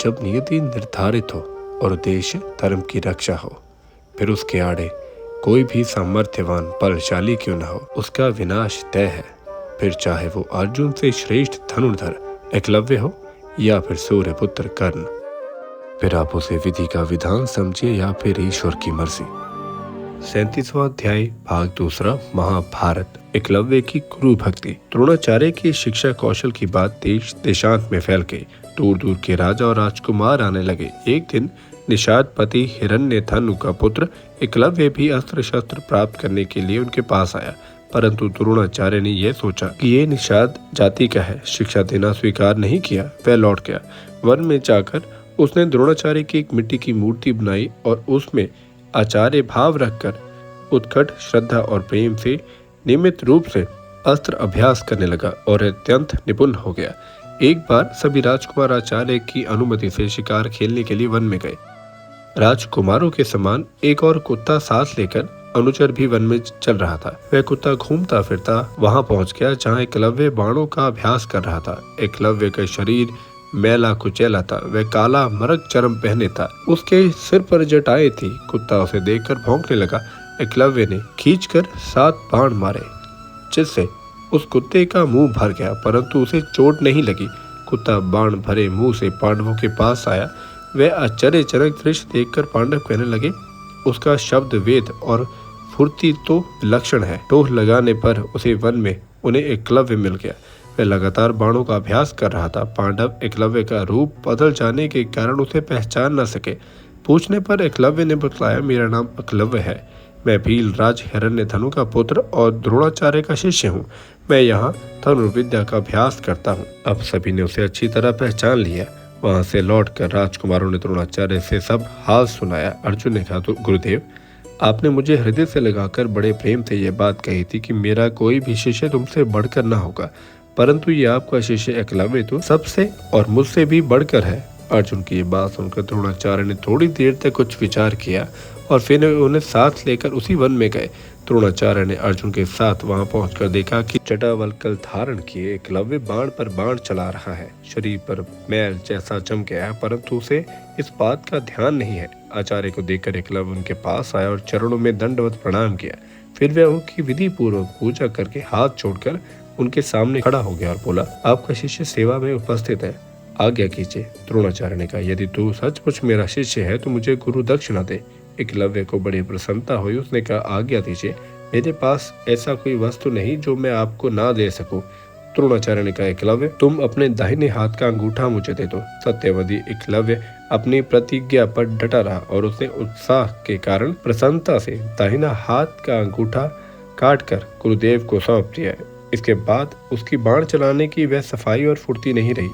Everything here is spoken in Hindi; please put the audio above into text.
जब नियति निर्धारित हो और उद्देश्य धर्म की रक्षा हो, फिर उसके आड़े कोई भी सामर्थ्यवान बलशाली क्यों न हो, उसका विनाश तय है। फिर चाहे वो अर्जुन से श्रेष्ठ धनुर्धर एकलव्य हो या फिर सूर्यपुत्र कर्ण। फिर आप उसे विधि का विधान समझिए या फिर ईश्वर की मर्जी। 37वां अध्याय भाग दूसरा, महाभारत। एकलव्य की गुरु भक्ति। द्रोणाचार्य की शिक्षा कौशल की बात देश देशांत में फैल गई। दूर दूर के राजा और राजकुमार आने लगे। एक दिन निषादपति हिरण्यधनु का पुत्र एकलव्य भी अस्त्र शस्त्र प्राप्त करने के लिए उनके पास आया, परंतु द्रोणाचार्य ने यह सोचा कि ये निषाद जाति का है, शिक्षा देना स्वीकार नहीं किया। वह लौट गया। वन में जाकर उसने द्रोणाचार्य की एक मिट्टी की मूर्ति बनाई और उसमें आचार्य भाव रखकर उत्कट श्रद्धा और प्रेम से नियमित रूप से अस्त्र अभ्यास करने लगा और अत्यंत निपुण हो गया। एक बार सभी राजकुमार आचार्य की अनुमति से शिकार खेलने के लिए वन में गए। राजकुमारों के समान एक और कुत्ता साथ लेकर अनुचर भी वन में चल रहा था। वह कुत्ता घूमता फिरता वहां पहुंच गया जहां एकलव्य बाणों का अभ्यास कर रहा था। एकलव्य का शरीर मैला कुचैला था। वह काला मरक चरम पहने था। उसके सिर पर जटाएं थी। कुत्ता उसे देखकर भौंकने लगा। एकलव्य ने खींचकर 7 बाण मारे, जिससे उस कुत्ते का मुंह भर गया, परंतु उसे चोट नहीं लगी। कुत्ता बाण भरे मुंह से पांडवों के पास आया। वह आश्चर्यजनक दृश्य देखकर पांडव कहने लगे, उसका शब्द वेद और फुर्ती तो लक्षण है। टोह लगाने पर उसे वन में उन्हें एकलव्य मिल गया। वह लगातार बाणों का अभ्यास कर रहा था। पांडव एकलव्य का रूप बदल जाने के कारण उसे पहचान न सके। पूछने पर एकलव्य ने बतलाया, मेरा नाम एकलव्य है। मैं भील राज हिरण्यधनु का पुत्र और द्रोणाचार्य का शिष्य हूँ। मैं यहाँ धनुर्विद्या का अभ्यास करता हूँ। अब सभी ने उसे अच्छी तरह पहचान लिया। वहां से लौटकर राजकुमारों ने द्रोणाचार्य से सब हाल सुनाया। अर्जुन ने कहा, तो गुरुदेव, आपने मुझे हृदय से लगाकर बड़े प्रेम से यह बात कही थी कि मेरा कोई भी शिष्य तुमसे बढ़कर न होगा, परंतु ये आपका शिष्य एकलव्य तो सबसे और मुझसे भी बढ़कर है। अर्जुन की ये बात सुनकर द्रोणाचार्य ने थोड़ी देर तक कुछ विचार किया और फिर उन्हें साथ लेकर उसी वन में गए। द्रोणाचार्य ने अर्जुन के साथ वहां पहुंचकर देखा कि जटावल्कल धारण किए एकलव्य बाण पर बाण चला रहा है। शरीर पर मैल जैसा जम गया है, परंतु उसे इस बात का ध्यान नहीं है। आचार्य को देखकर एकलव्य उनके पास आया और चरणों में दंडवत प्रणाम किया। फिर वह उनकी विधि पूर्वक पूजा करके हाथ छोड़कर उनके सामने खड़ा हो गया और बोला, आपका शिष्य सेवा में उपस्थित है, आज्ञा कीजिए। द्रोणाचार्य ने कहा, यदि तू सचमुच मेरा शिष्य है तो मुझे गुरु दक्षिणा दे। एकलव्य को बड़ी प्रसन्नता हुई। उसने कहा, आज्ञा दीजिए, मेरे पास ऐसा कोई वस्तु नहीं जो मैं आपको ना दे सकूं। द्रोणाचार्य ने कहा, एकलव्य, तुम अपने दाहिने हाथ का अंगूठा मुझे दे दो। सत्यवती एकलव्य अपनी प्रतिज्ञा पर डटा रहा और उसने उत्साह के कारण प्रसन्नता से दाहिना हाथ का अंगूठा काटकर गुरुदेव को सौंप दिया। इसके बाद उसकी बाण चलाने की वह सफाई और फुर्ती नहीं रही।